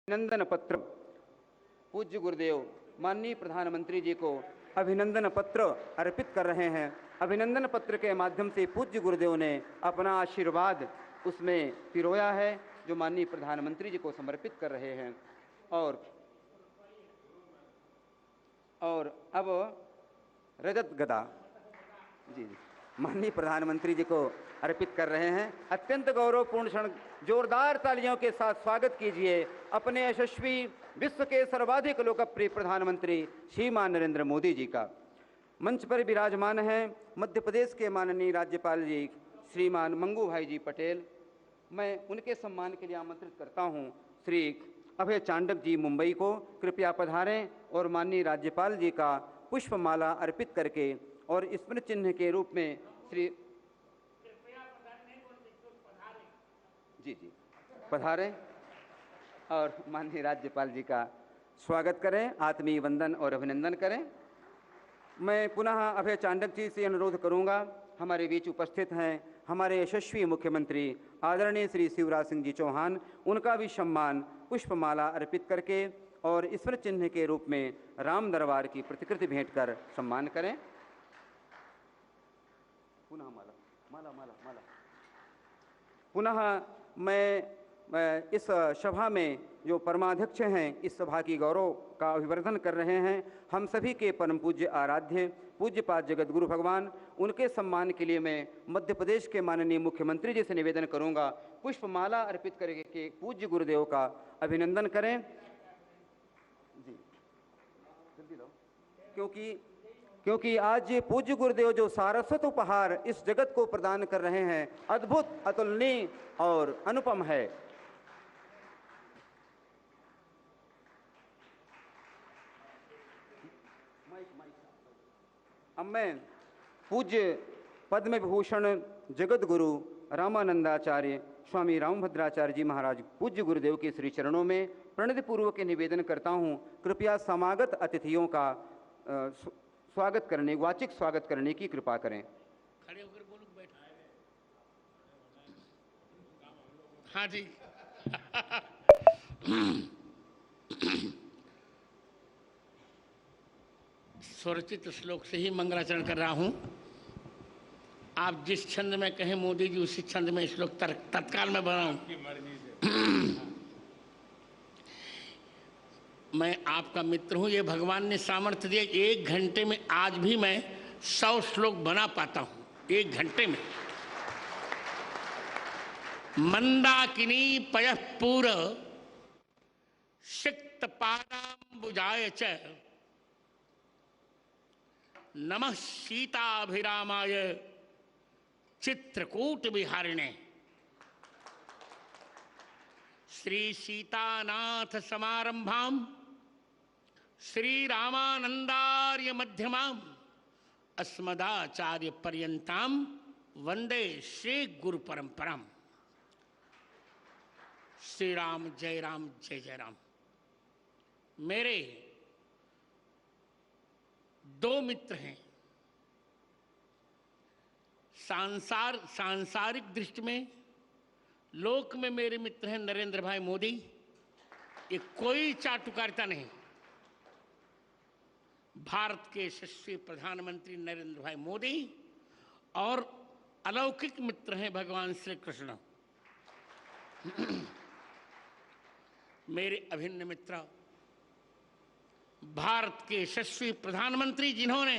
अभिनंदन पत्र पूज्य गुरुदेव माननीय प्रधानमंत्री जी को अभिनंदन पत्र अर्पित कर रहे हैं। अभिनंदन पत्र के माध्यम से पूज्य गुरुदेव ने अपना आशीर्वाद उसमें पिरोया है, जो माननीय प्रधानमंत्री जी को समर्पित कर रहे हैं। और अब रजत गदा जी माननीय प्रधानमंत्री जी को अर्पित कर रहे हैं। अत्यंत गौरवपूर्ण क्षण, जोरदार तालियों के साथ स्वागत कीजिए अपने यशस्वी विश्व के सर्वाधिक लोकप्रिय प्रधानमंत्री श्रीमान नरेंद्र मोदी जी का। मंच पर विराजमान हैं मध्य प्रदेश के माननीय राज्यपाल जी श्रीमान मंगू भाई जी पटेल। मैं उनके सम्मान के लिए आमंत्रित करता हूं श्री अभय चांडक जी मुंबई को। कृपया पधारें और माननीय राज्यपाल जी का पुष्पमाला अर्पित करके और स्मृति चिन्ह के रूप में श्री जी पधारें और माननीय राज्यपाल जी का स्वागत करें, आत्मीय वंदन और अभिनंदन करें। मैं पुनः अभय चांडक जी से अनुरोध करूंगा, हमारे बीच उपस्थित हैं हमारे यशस्वी मुख्यमंत्री आदरणीय श्री शिवराज सिंह जी चौहान, उनका भी सम्मान पुष्पमाला अर्पित करके और स्मृति चिन्ह के रूप में राम दरबार की प्रतिकृति भेंट कर सम्मान करें। पुनः पुनः मैं इस सभा में जो परमाध्यक्ष हैं इस सभा की गौरव का अभिवर्धन कर रहे हैं, हम सभी के परम पूज्य आराध्य पूज्यपाद जगत गुरु भगवान, उनके सम्मान के लिए मैं मध्य प्रदेश के माननीय मुख्यमंत्री जी से निवेदन करूंगा पुष्पमाला अर्पित करके पूज्य गुरुदेव का अभिनंदन करें जी, क्योंकि आज पूज्य गुरुदेव जो सारस्वत उपहार इस जगत को प्रदान कर रहे हैं, अद्भुत, अतुलनीय और अनुपम है। अब मैं पूज्य पद्म विभूषण जगत गुरु रामानंदाचार्य स्वामी रामभद्राचार्य जी महाराज पूज्य गुरुदेव के श्री चरणों में प्रणति पूर्वक निवेदन करता हूं, कृपया समागत अतिथियों का स्वागत करने, वाचिक स्वागत करने की कृपा करें। खड़े होकर बोलो, बैठा। हाँ जी। स्वरचित श्लोक से ही मंगलाचरण कर रहा हूं। आप जिस छंद में कहें मोदी जी उसी छंद में श्लोक तत्काल में बनाऊं। मैं आपका मित्र हूं, ये भगवान ने सामर्थ्य दिया। 1 घंटे में आज भी मैं 100 श्लोक बना पाता हूं, 1 घंटे में। मंदाकिनी पयःपूर सिक्त पादाम्बुजाय च नमः सीताभिरामाय चित्रकूट विहारिणे। श्री सीतानाथ समारंभाम श्री रामानंदार्य मध्यमाम अस्मदाचार्य पर्यंताम वंदे श्री गुरु परंपराम। श्री राम जय राम जय जय राम। मेरे 2 मित्र हैं। सांसारिक दृष्टि में लोक में मेरे मित्र हैं नरेंद्र भाई मोदी, ये कोई चाटुकारिता नहीं। भारत के यशस्वी प्रधानमंत्री नरेंद्र भाई मोदी और अलौकिक मित्र हैं भगवान श्री कृष्ण। मेरे अभिन्न मित्र भारत के यशस्वी प्रधानमंत्री, जिन्होंने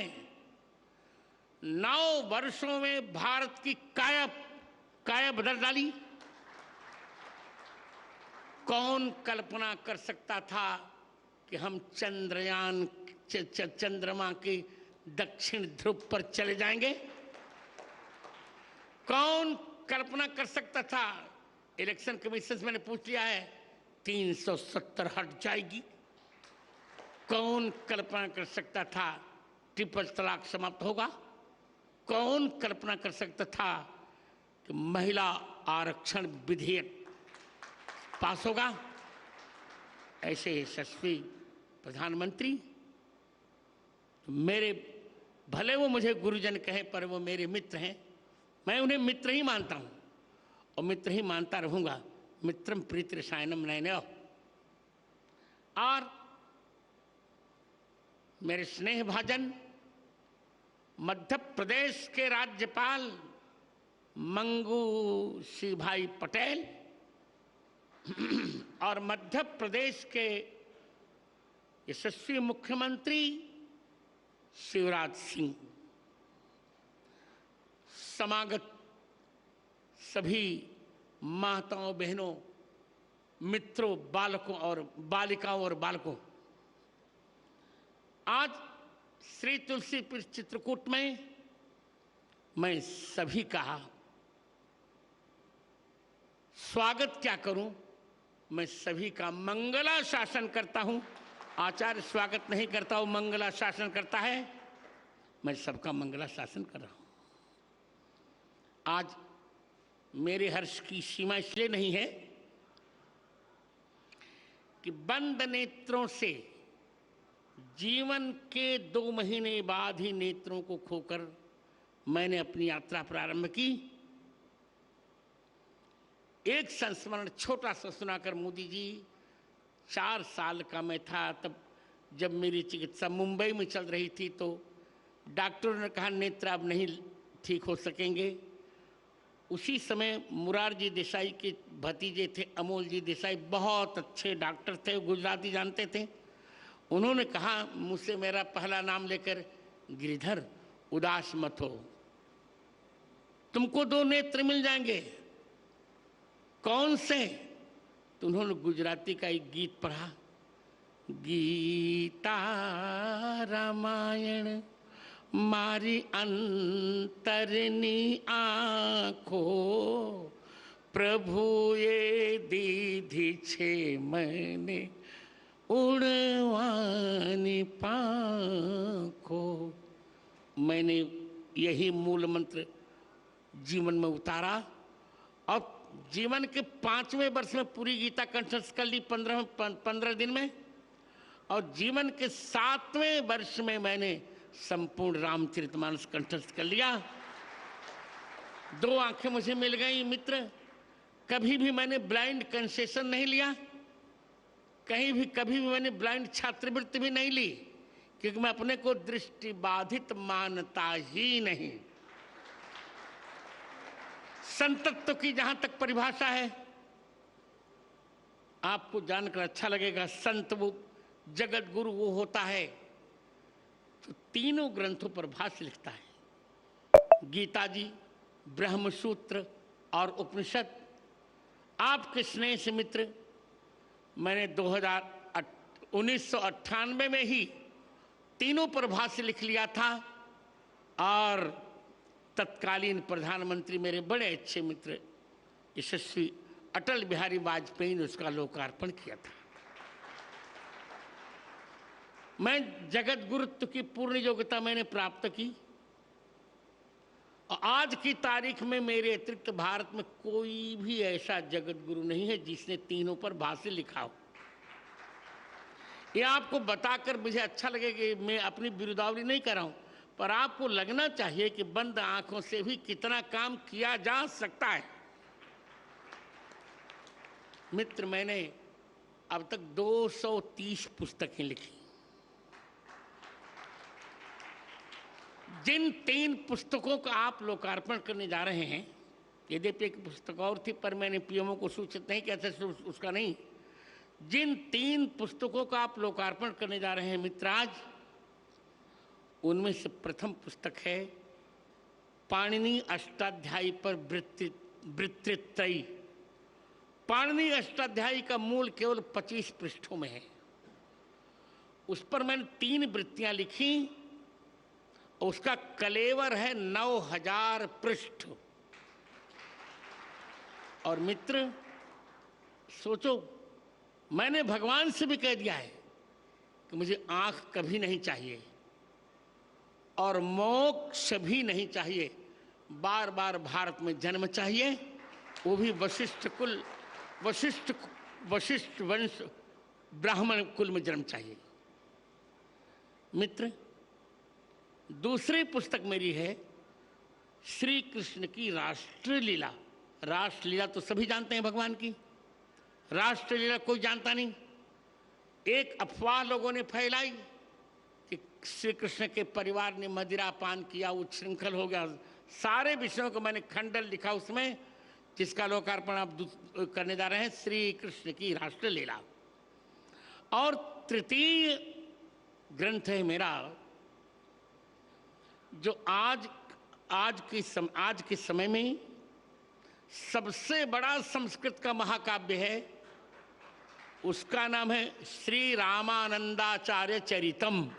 9 वर्षों में भारत की काया बदल डाली। कौन कल्पना कर सकता था कि हम चंद्रमा के दक्षिण ध्रुव पर चले जाएंगे? कौन कल्पना कर सकता था? इलेक्शन कमीशन से मैंने पूछ लिया है, 370 हट जाएगी। कौन कल्पना कर सकता था ट्रिपल तलाक समाप्त होगा? कौन कल्पना कर सकता था कि महिला आरक्षण विधेयक पास होगा? ऐसे यशस्वी प्रधानमंत्री मेरे, भले वो मुझे गुरुजन कहे पर वो मेरे मित्र हैं। मैं उन्हें मित्र ही मानता हूं और मित्र ही मानता रहूंगा। मित्रम प्रीति रसायनम नयनयो। और मेरे स्नेह भाजन मध्य प्रदेश के राज्यपाल मंगू सिंह भाई पटेल और मध्य प्रदेश के यशस्वी मुख्यमंत्री शिवराज सिंह, समागत सभी माताओं, बहनों, मित्रों, बालकों और बालिकाओं और बालकों, आज श्री तुलसीपुर चित्रकूट में मैं सभी का स्वागत क्या करूं, मैं सभी का मंगलाशासन करता हूं। आचार्य स्वागत नहीं करता हूं, मंगलाशासन करता है। मैं सबका मंगलाशासन कर रहा हूं। आज मेरे हर्ष की सीमा इसलिए नहीं है कि बंद नेत्रों से जीवन के 2 महीने बाद ही नेत्रों को खोकर मैंने अपनी यात्रा प्रारंभ की। एक संस्मरण छोटा सा सुनाकर मोदी जी, 4 साल का मैं था तब, जब मेरी चिकित्सा मुंबई में चल रही थी, तो डॉक्टरों ने कहा नेत्र अब नहीं ठीक हो सकेंगे। उसी समय मुरारजी देसाई के भतीजे थे अमोल जी देसाई, बहुत अच्छे डॉक्टर थे, गुजराती जानते थे। उन्होंने कहा मुझसे, मेरा पहला नाम लेकर, गिरिधर उदास मत हो, तुमको 2 नेत्र मिल जाएंगे। कौन से? तो उन्होंने गुजराती का एक गीत पढ़ा, गीता रामायण मारी अंतरनी आँखो, प्रभुए दीधी छे मैंने उड़वानी पाँखो। मैंने यही मूल मंत्र जीवन में उतारा और जीवन के 5वें वर्ष में पूरी गीता कंठस्थ कर ली 15 दिन में, और जीवन के 7वें वर्ष में मैंने संपूर्ण रामचरितमानस कंठस्थ कर लिया। 2 आंखें मुझे मिल गई मित्र। कभी भी मैंने ब्लाइंड कंसेशन नहीं लिया, कहीं भी कभी भी मैंने ब्लाइंड छात्रवृत्ति भी नहीं ली, क्योंकि मैं अपने को दृष्टि बाधित मानता ही नहीं। संतत्व की जहां तक परिभाषा है, आपको जानकर अच्छा लगेगा। संत वो जगत गुरु वो होता है तो तीनों ग्रंथों पर भाष्य लिखता है, गीता जी, ब्रह्मसूत्र और उपनिषद। आपके स्नेह से मित्र, मैंने 1998 में ही तीनों पर भाष्य लिख लिया था, और तत्कालीन प्रधानमंत्री मेरे बड़े अच्छे मित्र यशस्वी अटल बिहारी वाजपेयी ने उसका लोकार्पण किया था। मैं जगत गुरुत्व की पूर्ण योग्यता मैंने प्राप्त की, और आज की तारीख में मेरे अतिरिक्त भारत में कोई भी ऐसा जगत गुरु नहीं है जिसने तीनों पर भाष्य लिखा हो। ये आपको बताकर मुझे अच्छा लगेगा कि मैं अपनी बिरुदावली नहीं कर रहा हूं, पर आपको लगना चाहिए कि बंद आंखों से भी कितना काम किया जा सकता है। मित्र, मैंने अब तक 230 पुस्तकें लिखी। जिन 3 पुस्तकों का आप लोकार्पण करने जा रहे हैं, यद्यपि एक पुस्तक और थी पर मैंने पीएमओ को सूचित नहीं किया था, उसका नहीं। जिन 3 पुस्तकों का आप लोकार्पण करने जा रहे हैं मित्र आज, उनमें से प्रथम पुस्तक है पाणिनि अष्टाध्यायी पर वृत्तित्रयी। पाणिनि अष्टाध्यायी का मूल केवल 25 पृष्ठों में है। उस पर मैंने 3 वृत्तियां लिखी, उसका कलेवर है 9000 पृष्ठ। और मित्र सोचो, मैंने भगवान से भी कह दिया है कि मुझे आंख कभी नहीं चाहिए और मोक्ष भी नहीं चाहिए, बार बार भारत में जन्म चाहिए, वो भी वशिष्ठ कुल, वशिष्ठ वंश ब्राह्मण कुल में जन्म चाहिए। मित्र, दूसरी पुस्तक मेरी है श्री कृष्ण की राष्ट्रलीला। राष्ट्रलीला तो सभी जानते हैं भगवान की, राष्ट्रलीला कोई जानता नहीं। एक अफवाह लोगों ने फैलाई कि श्री कृष्ण के परिवार ने मदिरा पान किया, उच्छृंखल हो गया। सारे विषयों को मैंने खंडन लिखा उसमें, जिसका लोकार्पण आप करने जा रहे हैं, श्री कृष्ण की राष्ट्रलीला। और तृतीय ग्रंथ है मेरा, जो आज के समय में सबसे बड़ा संस्कृत का महाकाव्य है। उसका नाम है श्री रामानंदाचार्य चरितम।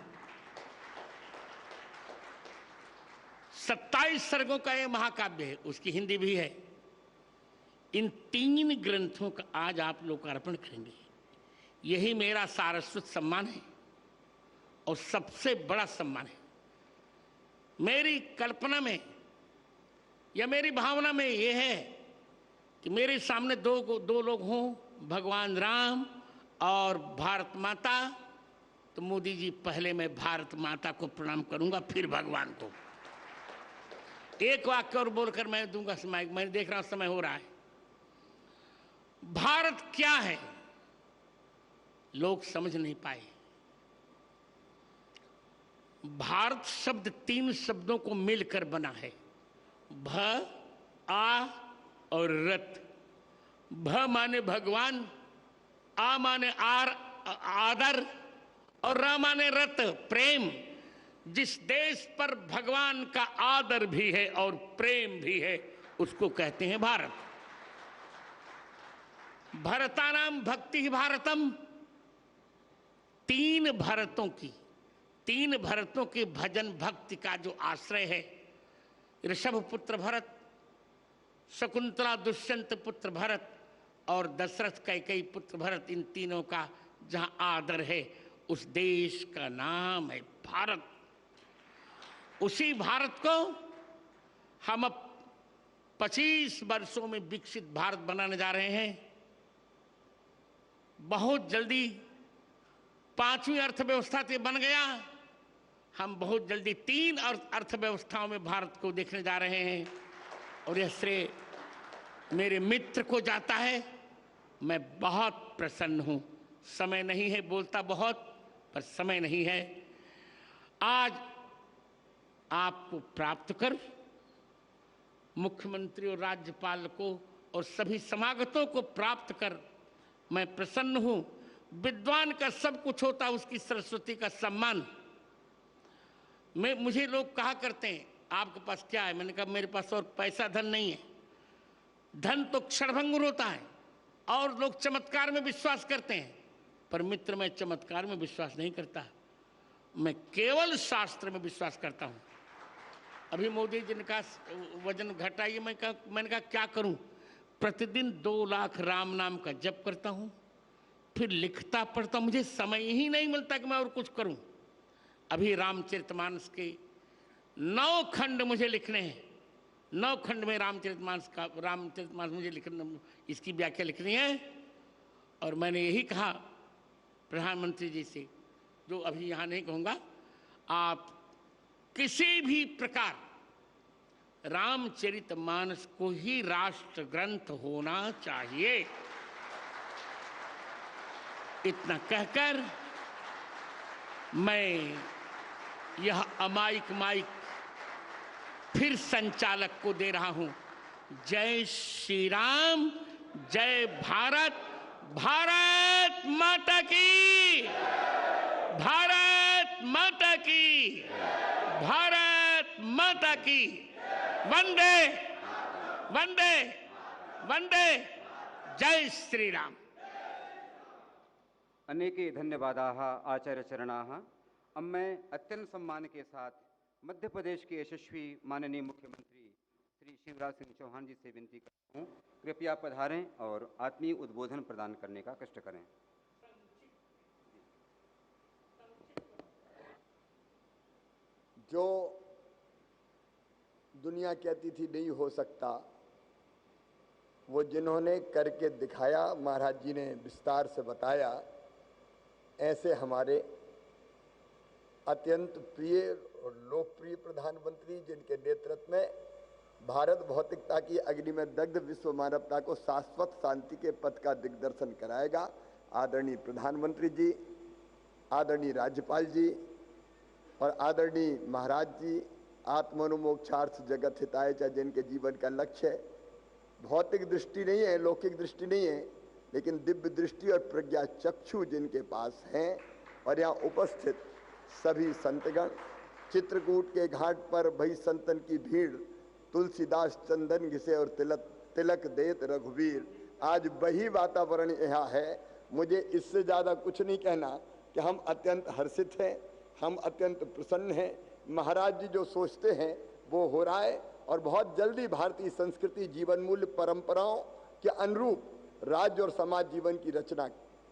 27 सर्गों का यह महाकाव्य है, उसकी हिंदी भी है। इन 3 ग्रंथों का आज आप लोकार्पण करेंगे। यही मेरा सारस्वत सम्मान है और सबसे बड़ा सम्मान है। मेरी कल्पना में या मेरी भावना में यह है कि मेरे सामने दो लोग हों, भगवान राम और भारत माता। तो मोदी जी, पहले मैं भारत माता को प्रणाम करूंगा, फिर भगवान को। एक वाक्य और बोलकर मैं दूंगा समय। मैं देख रहा हूं समय हो रहा है। भारत क्या है लोग समझ नहीं पाए। भारत शब्द 3 शब्दों को मिलकर बना है, भ, आ और रत। भ माने भगवान, आ माने आदर और र माने रत, प्रेम। जिस देश पर भगवान का आदर भी है और प्रेम भी है, उसको कहते हैं भारत। भरतानाम भक्ति भारतम। 3 भरतों के भजन भक्ति का जो आश्रय है, ऋषभ पुत्र भरत, शकुंतला दुष्यंत पुत्र भरत और दशरथ कैकेयी पुत्र भरत, इन तीनों का जहां आदर है, उस देश का नाम है भारत। उसी भारत को हम अब 25 वर्षों में विकसित भारत बनाने जा रहे हैं। बहुत जल्दी 5वीं अर्थव्यवस्था से बन गया। हम बहुत जल्दी 3 अर्थव्यवस्थाओं में भारत को देखने जा रहे हैं और यह श्रेय मेरे मित्र को जाता है। मैं बहुत प्रसन्न हूं। समय नहीं है, बोलता बहुत, पर समय नहीं है। आज आपको प्राप्त कर, मुख्यमंत्री और राज्यपाल को और सभी समागतों को प्राप्त कर मैं प्रसन्न हूं। विद्वान का सब कुछ होता, उसकी सरस्वती का सम्मान। मुझे लोग कहा करते हैं, आपके पास क्या है? मैंने कहा, मेरे पास और पैसा धन नहीं है। धन तो क्षणभंगुर होता है और लोग चमत्कार में विश्वास करते हैं, पर मित्र, मैं चमत्कार में विश्वास नहीं करता। मैं केवल शास्त्र में विश्वास करता हूं। अभी मोदी जी ने कहा वजन घटाइए। मैंने कहा क्या करूं? प्रतिदिन 2 लाख राम नाम का जप करता हूं, फिर लिखता पढ़ता। मुझे समय ही नहीं मिलता कि मैं और कुछ करूं। अभी रामचरितमानस के 9 खंड मुझे लिखने हैं। 9 खंड में रामचरितमानस मुझे लिखना, इसकी व्याख्या लिखनी है। और मैंने यही कहा प्रधानमंत्री जी से, जो अभी यहाँ नहीं कहूँगा, आप किसी भी प्रकार रामचरितमानस को ही राष्ट्र ग्रंथ होना चाहिए। इतना कहकर मैं यह अमायिक माइक फिर संचालक को दे रहा हूं। जय श्री राम, जय भारत, भारत माता की, भारत माता की, भारत माता की। वंदे वंदे वंदे, जय श्री राम। अनेके धन्यवादाः आचार्यचरणाः। अब मैं अत्यंत सम्मान के साथ मध्य प्रदेश के यशस्वी माननीय मुख्यमंत्री श्री शिवराज सिंह चौहान जी से विनती करता हूँ, कृपया पधारें और आत्मीय उद्बोधन प्रदान करने का कष्ट करें। जो दुनिया कहती थी नहीं हो सकता, वो जिन्होंने करके दिखाया, महाराज जी ने विस्तार से बताया। ऐसे हमारे अत्यंत प्रिय और लोकप्रिय प्रधानमंत्री, जिनके नेतृत्व में भारत भौतिकता की अग्नि में दग्ध विश्व मानवता को शाश्वत शांति के पथ का दिग्दर्शन कराएगा। आदरणीय प्रधानमंत्री जी, आदरणीय राज्यपाल जी और आदरणीय महाराज जी आत्मनोमोक्षार्थ जगत हिताय च, जिनके जीवन का लक्ष्य है भौतिक दृष्टि नहीं है, लौकिक दृष्टि नहीं है, लेकिन दिव्य दृष्टि और प्रज्ञा चक्षु जिनके पास हैं। और यहाँ उपस्थित सभी संतगण, चित्रकूट के घाट पर भई संतन की भीड़, तुलसीदास चंदन घिसे और तिलक देत रघुवीर। आज वही वातावरण यहाँ है। मुझे इससे ज़्यादा कुछ नहीं कहना कि हम अत्यंत हर्षित हैं, हम अत्यंत प्रसन्न हैं। महाराज जी जो सोचते हैं वो हो रहा है और बहुत जल्दी भारतीय संस्कृति जीवन मूल्य परंपराओं के अनुरूप राज्य और समाज जीवन की रचना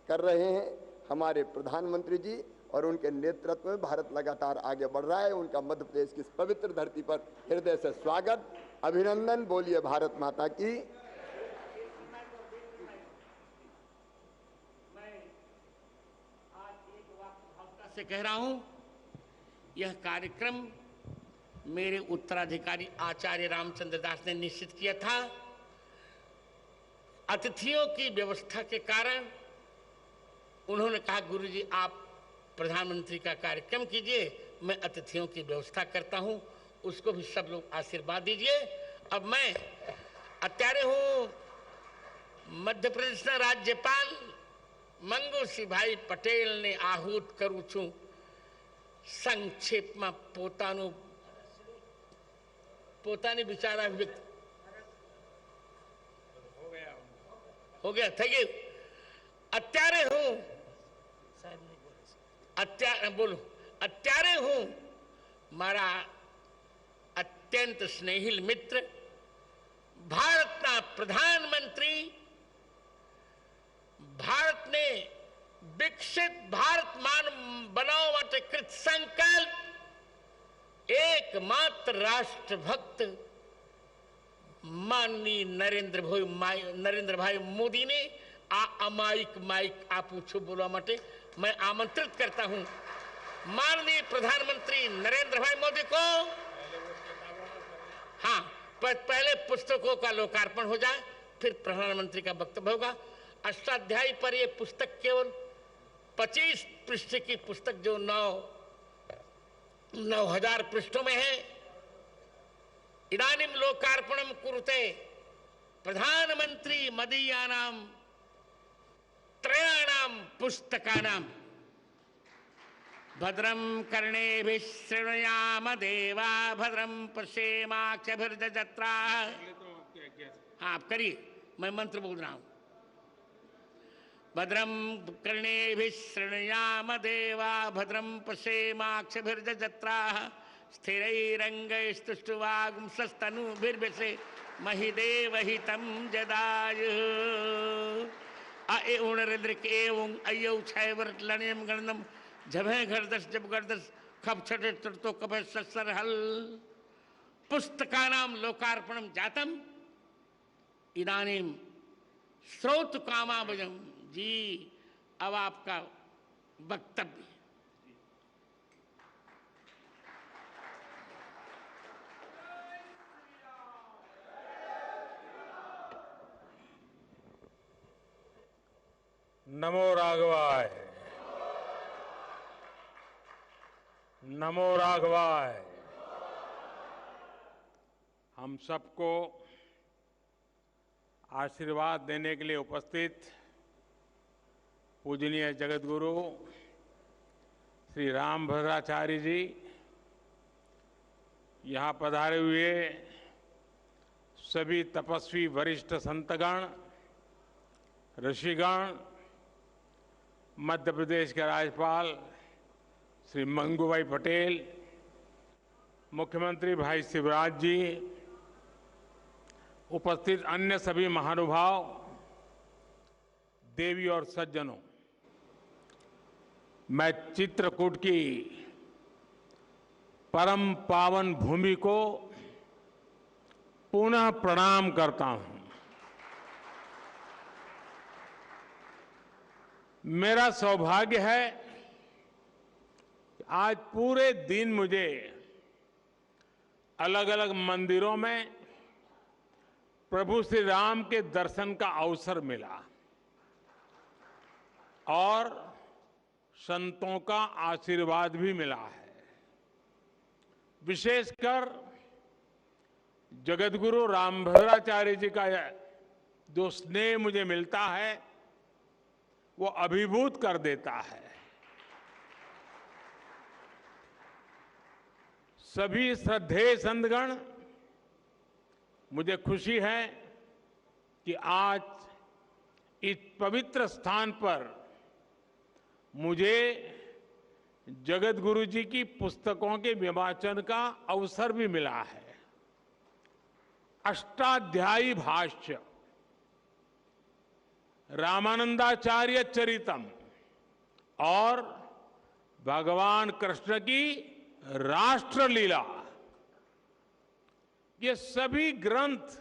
कर रहे हैं। हमारे प्रधानमंत्री जी और उनके नेतृत्व में भारत लगातार आगे बढ़ रहा है। उनका मध्य प्रदेश की इस पवित्र धरती पर हृदय से स्वागत, अभिनंदन। बोलिए भारत माता की। मैं आज एक वाक्य से कह रहा हूं, यह कार्यक्रम मेरे उत्तराधिकारी आचार्य रामचंद्र दास ने निश्चित किया था। अतिथियों की व्यवस्था के कारण उन्होंने कहा, गुरुजी आप प्रधानमंत्री का कार्यक्रम कीजिए, मैं अतिथियों की व्यवस्था करता हूं। उसको भी सब लोग आशीर्वाद दीजिए। अब मैं अत्यारे हूं मध्य प्रदेश ना राज्यपाल મંગુસિંહ ભાઈ પટેલને आहूत કરું છું। સંક્ષેપમાં પોતાની વિચાર વ્યક્ત हो गया થઈ ગયું। અત્યારે હું મારા અત્યંત સ્નેહિલ મિત્ર ભારતના પ્રધાનમંત્રી, ભારતને વિકસિત ભારત બનાવવા માટે કૃત સંકલ્પ एकमात्र राष्ट्रभक्त माननीय नरेंद्र भाई मोदी ने आ अमायिक माइक आ पूछो बोलवा माटे मैं आमंत्रित करता हूं। माननीय प्रधानमंत्री नरेंद्र भाई मोदी को हाँ पहले पुस्तकों का लोकार्पण हो जाए, फिर प्रधानमंत्री का वक्तव्य होगा। अष्टाध्यायी पर यह पुस्तक केवल 25 पृष्ठ की पुस्तक जो 9,000 पृष्ठों में है। इदानीं लोकार्पणं कुरुते प्रधानमंत्री मदीयानां त्रयाणां पुस्तकानां भद्रं कर्णेभिः शृणुयाम देवा भद्रं पश्येमाक्षभिर्यजत्राः। हाँ आप करिए, मैं मंत्र बोल रहा हूं। भद्रं कर्णेभिः शृणुयाम देवा भद्रं पश्येमाक्षभिर्यजत्राः स्थिरैरङ्गैस्तुष्टुवागुंसस्तनूभिर्व्यसे महिदेवहितं जदायुः। ए उणरिद्रिक एवं अयौ छैवर्लनियम गणनम जभे घरदस जब गर्दस खप छटे तो कपे ससर हल। पुस्तकानां लोकार्पणं जातम इदानीं श्रोत कामावजम। जी अब आपका वक्तव्य। नमो राघवाय, नमो राघवाय। हम सबको आशीर्वाद देने के लिए उपस्थित पूजनीय जगतगुरु श्री रामभद्राचार्य जी, यहाँ पधारे हुए सभी तपस्वी वरिष्ठ संतगण, ऋषिगण, मध्य प्रदेश के राज्यपाल श्री मंगूभाई पटेल, मुख्यमंत्री भाई शिवराज जी, उपस्थित अन्य सभी महानुभाव, देवी और सज्जनों, मैं चित्रकूट की परम पावन भूमि को पुनः प्रणाम करता हूं। मेरा सौभाग्य है कि आज पूरे दिन मुझे अलग अलग मंदिरों में प्रभु श्री राम के दर्शन का अवसर मिला। और संतों का आशीर्वाद भी मिला है। विशेषकर जगतगुरु रामभद्राचार्य जी का जो स्नेह मुझे मिलता है वो अभिभूत कर देता है। सभी श्रद्धेय संतगण, मुझे खुशी है कि आज इस पवित्र स्थान पर मुझे जगतगुरु जी की पुस्तकों के विवाचन का अवसर भी मिला है। अष्टाध्यायी भाष्य, रामानंदाचार्य चरितम और भगवान कृष्ण की राष्ट्रलीला, ये सभी ग्रंथ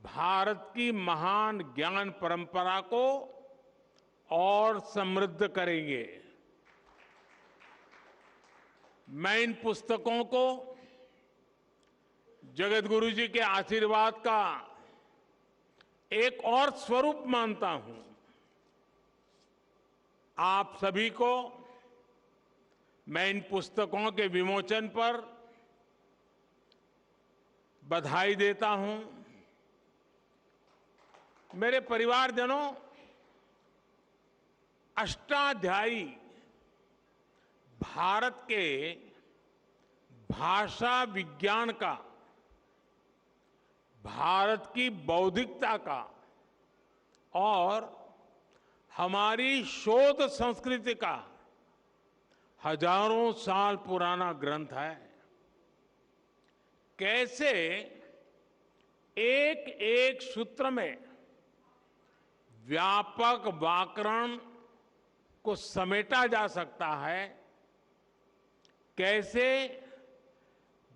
भारत की महान ज्ञान परंपरा को और समृद्ध करेंगे। मैं इन पुस्तकों को जगतगुरु जी के आशीर्वाद का एक और स्वरूप मानता हूं। आप सभी को मैं इन पुस्तकों के विमोचन पर बधाई देता हूं। मेरे परिवारजनों, अष्टाध्यायी भारत के भाषा विज्ञान का, भारत की बौद्धिकता का और हमारी शोध संस्कृति का हजारों साल पुराना ग्रंथ है। कैसे एक एक सूत्र में व्यापक व्याकरण को समेटा जा सकता है, कैसे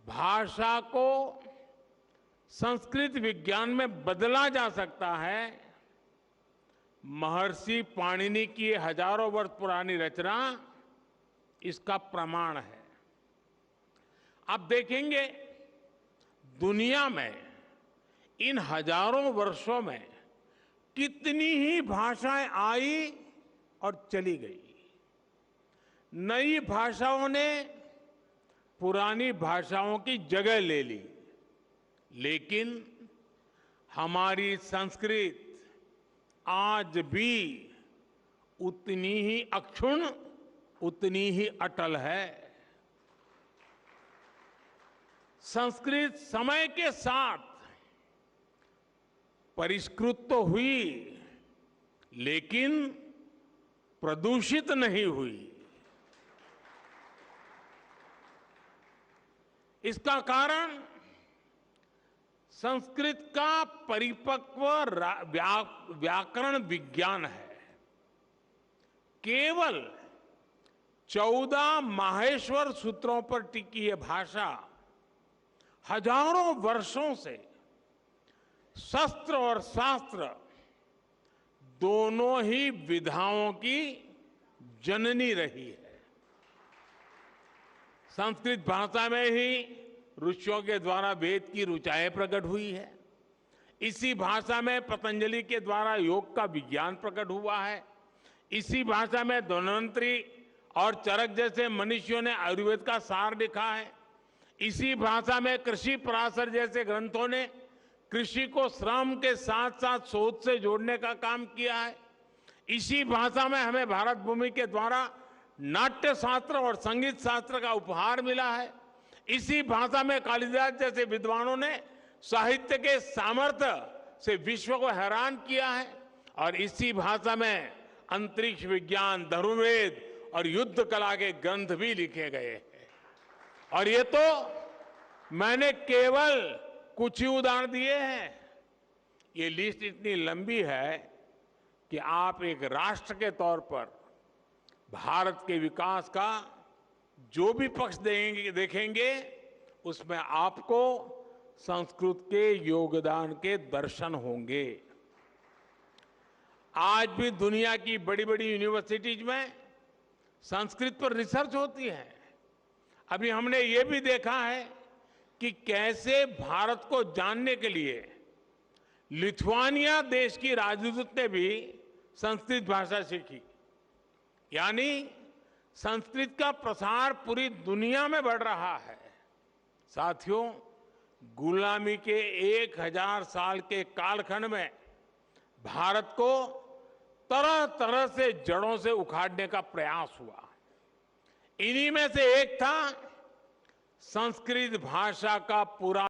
भाषा को संस्कृत विज्ञान में बदला जा सकता है, महर्षि पाणिनि की ये हजारों वर्ष पुरानी रचना इसका प्रमाण है। आप देखेंगे दुनिया में इन हजारों वर्षों में कितनी ही भाषाएं आई और चली गई। नई भाषाओं ने पुरानी भाषाओं की जगह ले ली, लेकिन हमारी संस्कृत आज भी उतनी ही अक्षुण्ण, उतनी ही अटल है। संस्कृत समय के साथ परिष्कृत तो हुई, लेकिन प्रदूषित नहीं हुई। इसका कारण संस्कृत का परिपक्व व्याकरण विज्ञान है। केवल 14 माहेश्वर सूत्रों पर टिकी यह भाषा हजारों वर्षों से शस्त्र और शास्त्र दोनों ही विधाओं की जननी रही है। संस्कृत भाषा में ही ऋषियों के द्वारा वेद की ऋचाएं प्रकट हुई है। इसी भाषा में पतंजलि के द्वारा योग का विज्ञान प्रकट हुआ है। इसी भाषा में धन्वंतरी और चरक जैसे मनुष्यों ने आयुर्वेद का सार लिखा है। इसी भाषा में कृषि पराशर जैसे ग्रंथों ने कृषि को श्रम के साथ साथ शोध से जोड़ने का काम किया है। इसी भाषा में हमें भारत भूमि के द्वारा नाट्य शास्त्र और संगीत शास्त्र का उपहार मिला है। इसी भाषा में कालिदास जैसे विद्वानों ने साहित्य के सामर्थ्य से विश्व को हैरान किया है। और इसी भाषा में अंतरिक्ष विज्ञान, धनुर्वेद और युद्ध कला के ग्रंथ भी लिखे गए हैं। और ये तो मैंने केवल कुछ ही उदाहरण दिए हैं। ये लिस्ट इतनी लंबी है कि आप एक राष्ट्र के तौर पर भारत के विकास का जो भी पक्ष देखेंगे उसमें आपको संस्कृत के योगदान के दर्शन होंगे। आज भी दुनिया की बड़ी बड़ी यूनिवर्सिटीज में संस्कृत पर रिसर्च होती है। अभी हमने ये भी देखा है कि कैसे भारत को जानने के लिए लिथुआनिया देश की राजदूत ने भी संस्कृत भाषा सीखी। यानी संस्कृत का प्रसार पूरी दुनिया में बढ़ रहा है। साथियों, गुलामी के 1000 साल के कालखंड में भारत को तरह तरह से जड़ों से उखाड़ने का प्रयास हुआ। इन्हीं में से एक था संस्कृत भाषा का पूरा